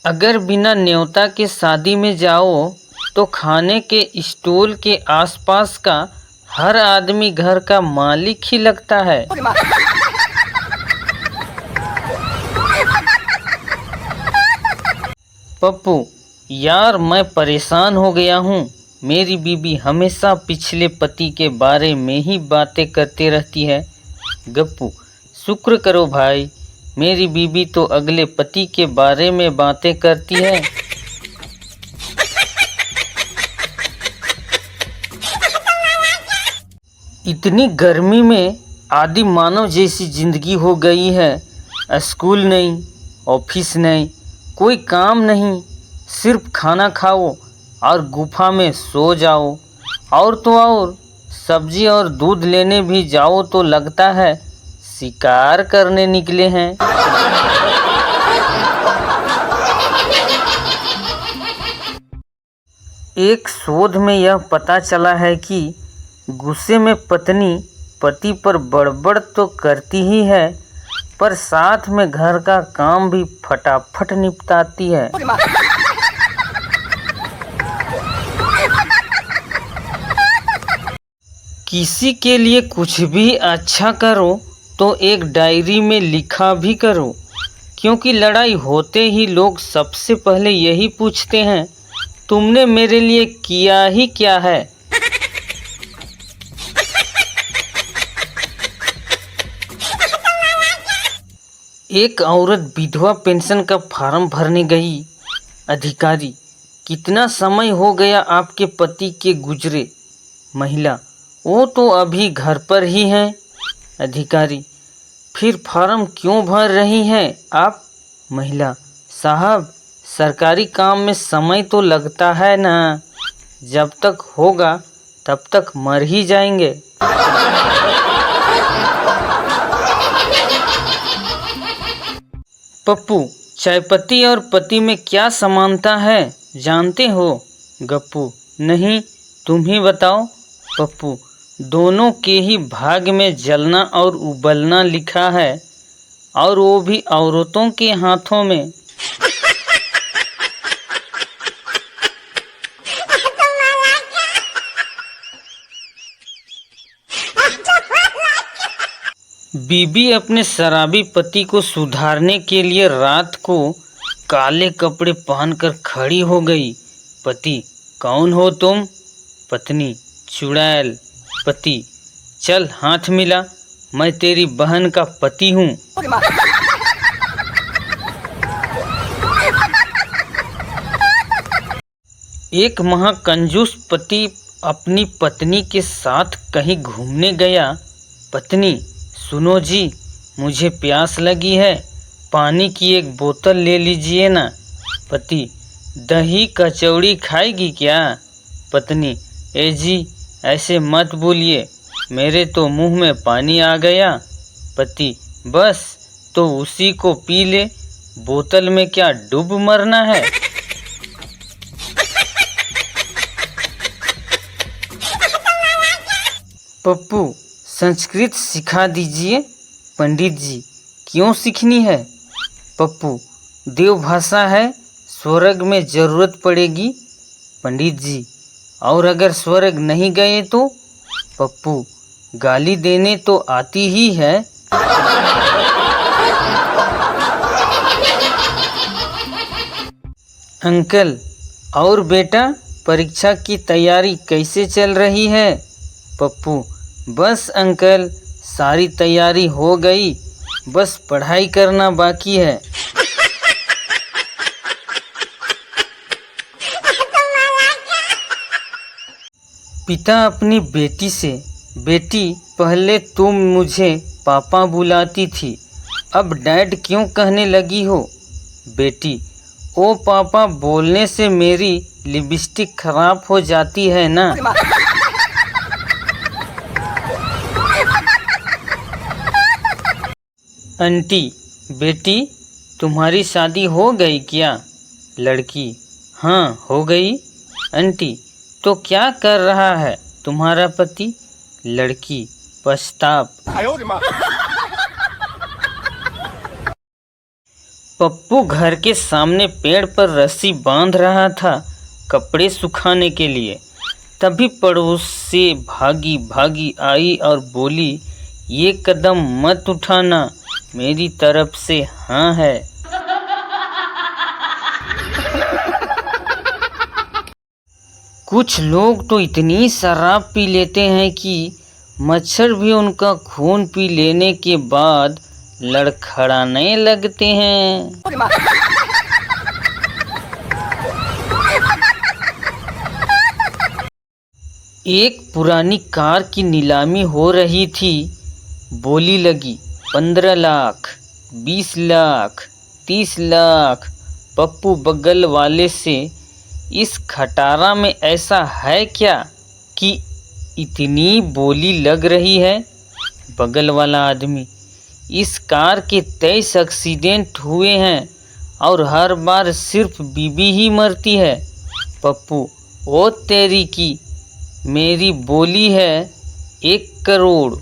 अगर बिना न्योता के शादी में जाओ तो खाने के स्टॉल के आसपास का हर आदमी घर का मालिक ही लगता है। पप्पू, यार मैं परेशान हो गया हूँ। मेरी बीबी हमेशा पिछले पति के बारे में ही बातें करते रहती है। गप्पू, शुक्र करो भाई, मेरी बीबी तो अगले पति के बारे में बातें करती है। इतनी गर्मी में आदि मानव जैसी जिंदगी हो गई है। स्कूल नहीं, ऑफिस नहीं, कोई काम नहीं, सिर्फ खाना खाओ और गुफा में सो जाओ। और तो और सब्जी और दूध लेने भी जाओ तो लगता है शिकार करने निकले हैं। एक शोध में यह पता चला है कि गुस्से में पत्नी पति पर बड़बड़ तो करती ही है, पर साथ में घर का काम भी फटाफट निपटाती है। किसी के लिए कुछ भी अच्छा करो तो एक डायरी में लिखा भी करो, क्योंकि लड़ाई होते ही लोग सबसे पहले यही पूछते हैं, तुमने मेरे लिए किया ही क्या है। एक औरत विधवा पेंशन का फॉर्म भरने गई। अधिकारी, कितना समय हो गया आपके पति के गुजरे। महिला, वो तो अभी घर पर ही हैं। अधिकारी, फिर फॉर्म क्यों भर रही हैं आप। महिला, साहब, सरकारी काम में समय तो लगता है ना, जब तक होगा तब तक मर ही जाएंगे। पप्पू, चायपत्ती और पति में क्या समानता है जानते हो। गप्पू, नहीं, तुम ही बताओ। पप्पू, दोनों के ही भाग में जलना और उबलना लिखा है, और वो भी औरतों के हाथों में। बीबी अपने शराबी पति को सुधारने के लिए रात को काले कपड़े पहनकर खड़ी हो गई। पति, कौन हो तुम। पत्नी, चुड़ैल। पति, चल हाथ मिला, मैं तेरी बहन का पति हूँ। एक महाकंजूस पति अपनी पत्नी के साथ कहीं घूमने गया। पत्नी, सुनो जी, मुझे प्यास लगी है, पानी की एक बोतल ले लीजिए ना। पति, दही कचौड़ी खाएगी क्या। पत्नी, ए जी, ऐसे मत बोलिए, मेरे तो मुंह में पानी आ गया। पति, बस तो उसी को पी ले, बोतल में क्या डूब मरना है। पप्पू, संस्कृत सिखा दीजिए। पंडित जी, क्यों सीखनी है। पप्पू, देवभाषा है, स्वर्ग में ज़रूरत पड़ेगी। पंडित जी, और अगर स्वर्ग नहीं गए तो। पप्पू, गाली देने तो आती ही है। अंकल, और बेटा, परीक्षा की तैयारी कैसे चल रही है। पप्पू, बस अंकल, सारी तैयारी हो गई, बस पढ़ाई करना बाकी है। पिता अपनी बेटी से, बेटी, पहले तुम मुझे पापा बुलाती थी, अब डैड क्यों कहने लगी हो। बेटी, ओ पापा बोलने से मेरी लिपस्टिक खराब हो जाती है ना। आंटी, बेटी, तुम्हारी शादी हो गई क्या। लड़की, हाँ हो गई। आंटी, तो क्या कर रहा है तुम्हारा पति। लड़की, पछताप। पप्पू घर के सामने पेड़ पर रस्सी बांध रहा था कपड़े सुखाने के लिए। तभी पड़ोस से भागी भागी आई और बोली, ये कदम मत उठाना, मेरी तरफ से हाँ है। कुछ लोग तो इतनी शराब पी लेते हैं कि मच्छर भी उनका खून पी लेने के बाद लड़खड़ाने लगते हैं। एक पुरानी कार की नीलामी हो रही थी। बोली लगी 15 लाख, 20 लाख, 30 लाख। पप्पू बगल वाले से, इस खटारा में ऐसा है क्या कि इतनी बोली लग रही है? बगल वाला आदमी, इस कार के 23 एक्सीडेंट हुए हैं और हर बार सिर्फ बीबी ही मरती है। पप्पू, ओ तेरी की, मेरी बोली है 1 करोड़।